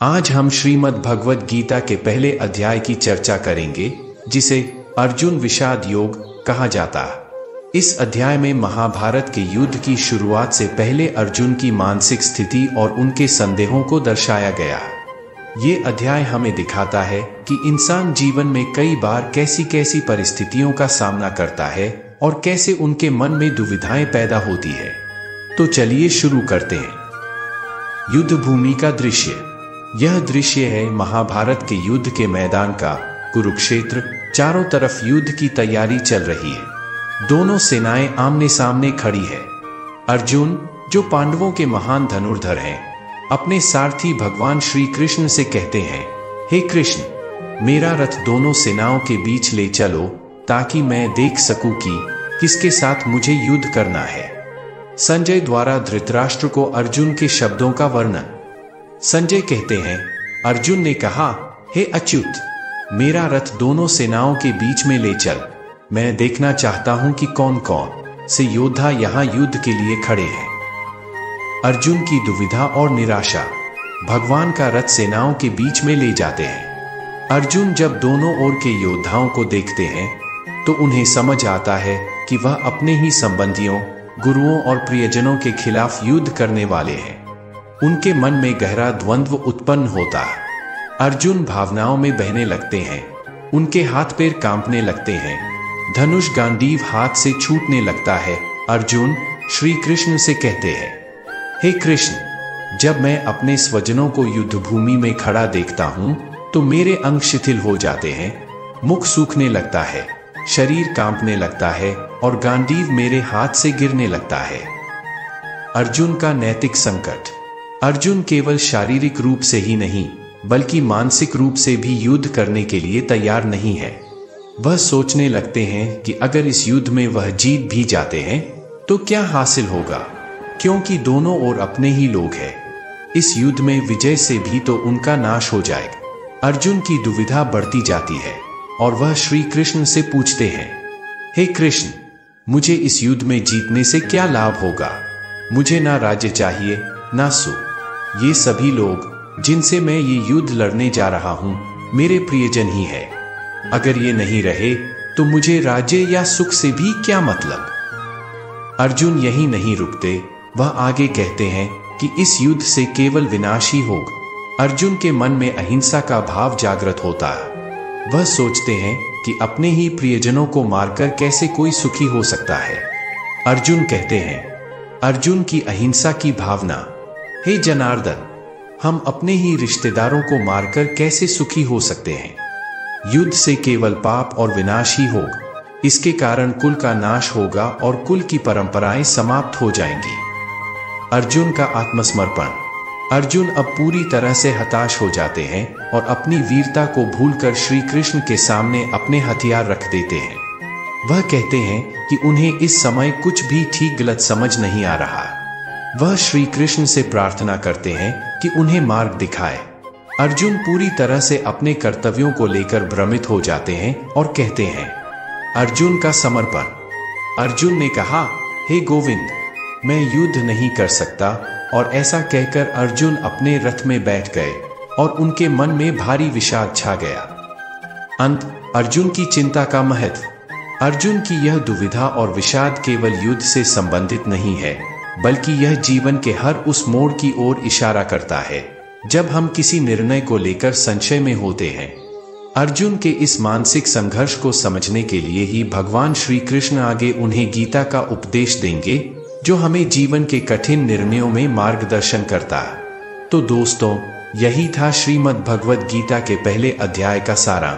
आज हम श्रीमद् भगवद गीता के पहले अध्याय की चर्चा करेंगे, जिसे अर्जुन विषाद योग कहा जाता है। इस अध्याय में महाभारत के युद्ध की शुरुआत से पहले अर्जुन की मानसिक स्थिति और उनके संदेहों को दर्शाया गया है। ये अध्याय हमें दिखाता है कि इंसान जीवन में कई बार कैसी कैसी परिस्थितियों का सामना करता है और कैसे उनके मन में दुविधाएं पैदा होती है। तो चलिए शुरू करते हैं। युद्ध भूमि का दृश्य। यह दृश्य है महाभारत के युद्ध के मैदान का। कुरुक्षेत्र, चारों तरफ युद्ध की तैयारी चल रही है। दोनों सेनाएं आमने सामने खड़ी है। अर्जुन, जो पांडवों के महान धनुर्धर हैं, अपने सारथी भगवान श्री कृष्ण से कहते हैं, हे कृष्ण, मेरा रथ दोनों सेनाओं के बीच ले चलो ताकि मैं देख सकूं कि किसके साथ मुझे युद्ध करना है। संजय द्वारा धृतराष्ट्र को अर्जुन के शब्दों का वर्णन। संजय कहते हैं, अर्जुन ने कहा, हे अच्युत, मेरा रथ दोनों सेनाओं के बीच में ले चल। मैं देखना चाहता हूं कि कौन कौन से योद्धा यहां युद्ध के लिए खड़े हैं। अर्जुन की दुविधा और निराशा। भगवान का रथ सेनाओं के बीच में ले जाते हैं। अर्जुन जब दोनों ओर के योद्धाओं को देखते हैं तो उन्हें समझ आता है कि वह अपने ही संबंधियों, गुरुओं और प्रियजनों के खिलाफ युद्ध करने वाले हैं। उनके मन में गहरा द्वंद्व उत्पन्न होता है। अर्जुन भावनाओं में बहने लगते हैं। उनके हाथ पैर कांपने लगते हैं। धनुष गांडीव हाथ से छूटने लगता है। अर्जुन श्री कृष्ण से कहते हैं, हे कृष्ण, जब मैं अपने स्वजनों को युद्ध भूमि में खड़ा देखता हूं तो मेरे अंग शिथिल हो जाते हैं, मुख सूखने लगता है, शरीर कांपने लगता है और गांडीव मेरे हाथ से गिरने लगता है। अर्जुन का नैतिक संकट। अर्जुन केवल शारीरिक रूप से ही नहीं बल्कि मानसिक रूप से भी युद्ध करने के लिए तैयार नहीं है। वह सोचने लगते हैं कि अगर इस युद्ध में वह जीत भी जाते हैं तो क्या हासिल होगा, क्योंकि दोनों ओर अपने ही लोग हैं। इस युद्ध में विजय से भी तो उनका नाश हो जाएगा। अर्जुन की दुविधा बढ़ती जाती है और वह श्री कृष्ण से पूछते हैं, हे कृष्ण, मुझे इस युद्ध में जीतने से क्या लाभ होगा? मुझे ना राज्य चाहिए ना सुख। ये सभी लोग जिनसे मैं ये युद्ध लड़ने जा रहा हूं मेरे प्रियजन ही है। अगर ये नहीं रहे तो मुझे राज्य या सुख से भी क्या मतलब। अर्जुन यही नहीं रुकते। वह आगे कहते हैं कि इस युद्ध से केवल विनाश ही होगा। अर्जुन के मन में अहिंसा का भाव जागृत होता है। वह सोचते हैं कि अपने ही प्रियजनों को मारकर कैसे कोई सुखी हो सकता है। अर्जुन कहते हैं, अर्जुन की अहिंसा की भावना। हे जनार्दन, हम अपने ही रिश्तेदारों को मारकर कैसे सुखी हो सकते हैं? युद्ध से केवल पाप और विनाश ही होगा। इसके कारण कुल का नाश होगा और कुल की परंपराएं समाप्त हो जाएंगी। अर्जुन का आत्मसमर्पण। अर्जुन अब पूरी तरह से हताश हो जाते हैं और अपनी वीरता को भूलकर श्री कृष्ण के सामने अपने हथियार रख देते हैं। वह कहते हैं कि उन्हें इस समय कुछ भी ठीक गलत समझ नहीं आ रहा। वह श्री कृष्ण से प्रार्थना करते हैं कि उन्हें मार्ग दिखाए। अर्जुन पूरी तरह से अपने कर्तव्यों को लेकर भ्रमित हो जाते हैं और कहते हैं, अर्जुन का समर्पण। अर्जुन ने कहा, हे गोविंद, मैं युद्ध नहीं कर सकता। और ऐसा कहकर अर्जुन अपने रथ में बैठ गए और उनके मन में भारी विषाद छा गया। अंत। अर्जुन की चिंता का महत्व। अर्जुन की यह दुविधा और विषाद केवल युद्ध से संबंधित नहीं है बल्कि यह जीवन के हर उस मोड़ की ओर इशारा करता है जब हम किसी निर्णय को लेकर संशय में होते हैं। अर्जुन के इस मानसिक संघर्ष को समझने के लिए ही भगवान श्री कृष्ण आगे उन्हें गीता का उपदेश देंगे, जो हमें जीवन के कठिन निर्णयों में मार्गदर्शन करता है। तो दोस्तों, यही था श्रीमद् भगवद गीता के पहले अध्याय का सारा।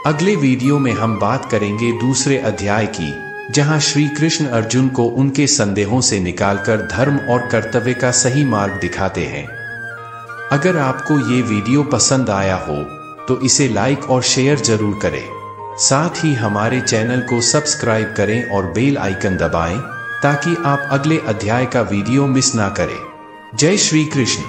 अगले वीडियो में हम बात करेंगे दूसरे अध्याय की, जहां श्री कृष्ण अर्जुन को उनके संदेहों से निकालकर धर्म और कर्तव्य का सही मार्ग दिखाते हैं। अगर आपको ये वीडियो पसंद आया हो तो इसे लाइक और शेयर जरूर करें। साथ ही हमारे चैनल को सब्सक्राइब करें और बेल आइकन दबाएं ताकि आप अगले अध्याय का वीडियो मिस ना करें। जय श्री कृष्ण।